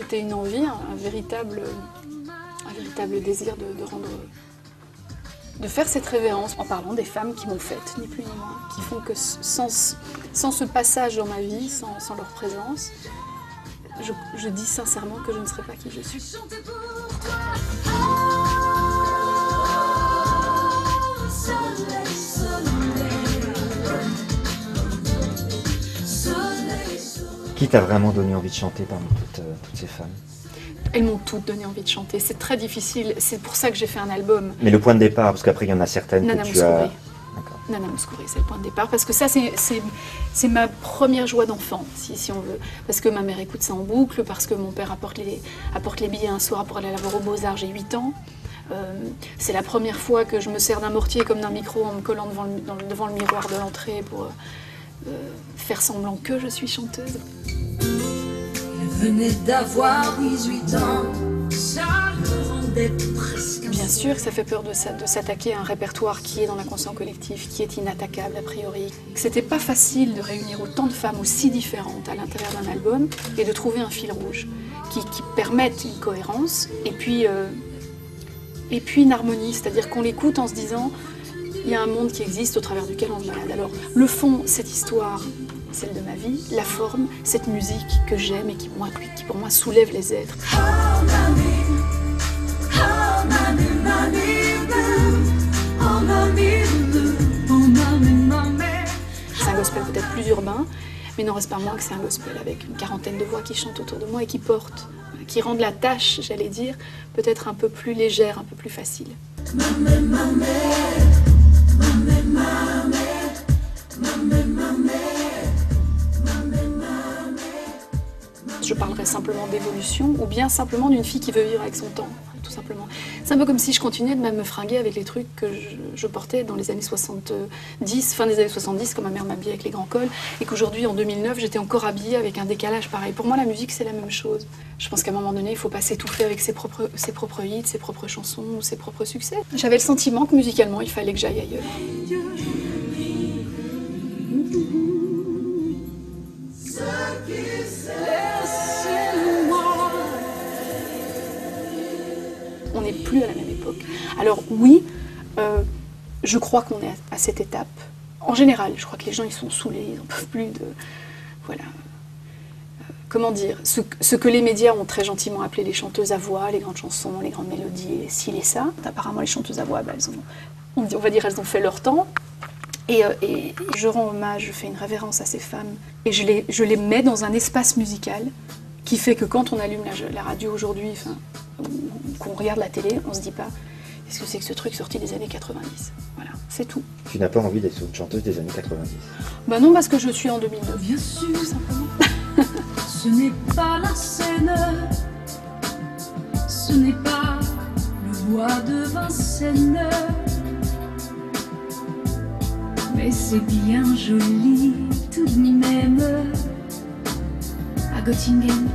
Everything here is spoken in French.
c'était une envie, un véritable désir de faire cette révérence en parlant des femmes qui m'ont faite, ni plus ni moins, qui font que sans ce passage dans ma vie, sans leur présence, je dis sincèrement que je ne serais pas qui je suis. Qui t'a vraiment donné envie de chanter parmi toutes ces femmes? Elles m'ont toutes donné envie de chanter. C'est très difficile, c'est pour ça que j'ai fait un album. Mais le point de départ, parce qu'après il y en a certaines Nana que tu as... Mouskouri. Nana Mouskouri, c'est le point de départ. Parce que ça, c'est ma première joie d'enfant, si on veut. Parce que ma mère écoute ça en boucle, parce que mon père apporte les billets un soir pour aller la voir aux Beaux-Arts, j'ai 8 ans. C'est la première fois que je me sers d'un mortier comme d'un micro en me collant devant le miroir de l'entrée pour faire semblant que je suis chanteuse. Elle venait d'avoir 18 ans, ça le rendait presque... Bien sûr que ça fait peur de s'attaquer à un répertoire qui est dans l'inconscient collectif, qui est inattaquable a priori. C'était pas facile de réunir autant de femmes aussi différentes à l'intérieur d'un album et de trouver un fil rouge qui permette une cohérence et puis une harmonie, c'est-à-dire qu'on l'écoute en se disant il y a un monde qui existe au travers duquel on se balade. Alors le fond, cette histoire, celle de ma vie, la forme, cette musique que j'aime et qui pour moi soulève les êtres. C'est un gospel peut-être plus urbain, mais il n'en reste pas moins que c'est un gospel avec une quarantaine de voix qui chantent autour de moi et qui portent, qui rendent la tâche, j'allais dire, peut-être un peu plus légère, un peu plus facile. Je parlerais simplement d'évolution ou bien simplement d'une fille qui veut vivre avec son temps, tout simplement. C'est un peu comme si je continuais de me fringuer avec les trucs que je portais dans les années 70, fin des années 70, quand ma mère m'habillait avec les grands cols, et qu'aujourd'hui, en 2009, j'étais encore habillée avec un décalage pareil. Pour moi, la musique, c'est la même chose. Je pense qu'à un moment donné, il ne faut pas s'étouffer avec ses propres hits, ses propres chansons ou ses propres succès. J'avais le sentiment que musicalement, il fallait que j'aille ailleurs. On n'est plus à la même époque. Alors oui, je crois qu'on est à cette étape. En général, je crois que les gens ils sont saoulés, ils n'en peuvent plus de... Voilà. Comment dire, ce que les médias ont très gentiment appelé les chanteuses à voix, les grandes chansons, les grandes mélodies, les ci, les ça. Apparemment, les chanteuses à voix, on va dire elles ont fait leur temps. Et je rends hommage, je fais une révérence à ces femmes. Et je les mets dans un espace musical qui fait que quand on allume la radio aujourd'hui, qu'on regarde la télé, on se dit pas « Qu'est-ce que c'est que ce truc sorti des années 90 ?» Voilà, c'est tout. Tu n'as pas envie d'être une chanteuse des années 90? Ben non, parce que je suis en 2009. Bien sûr, tout simplement. Ce n'est pas la scène, ce n'est pas le bois de Vincennes, mais c'est bien joli tout de même à Göttingen.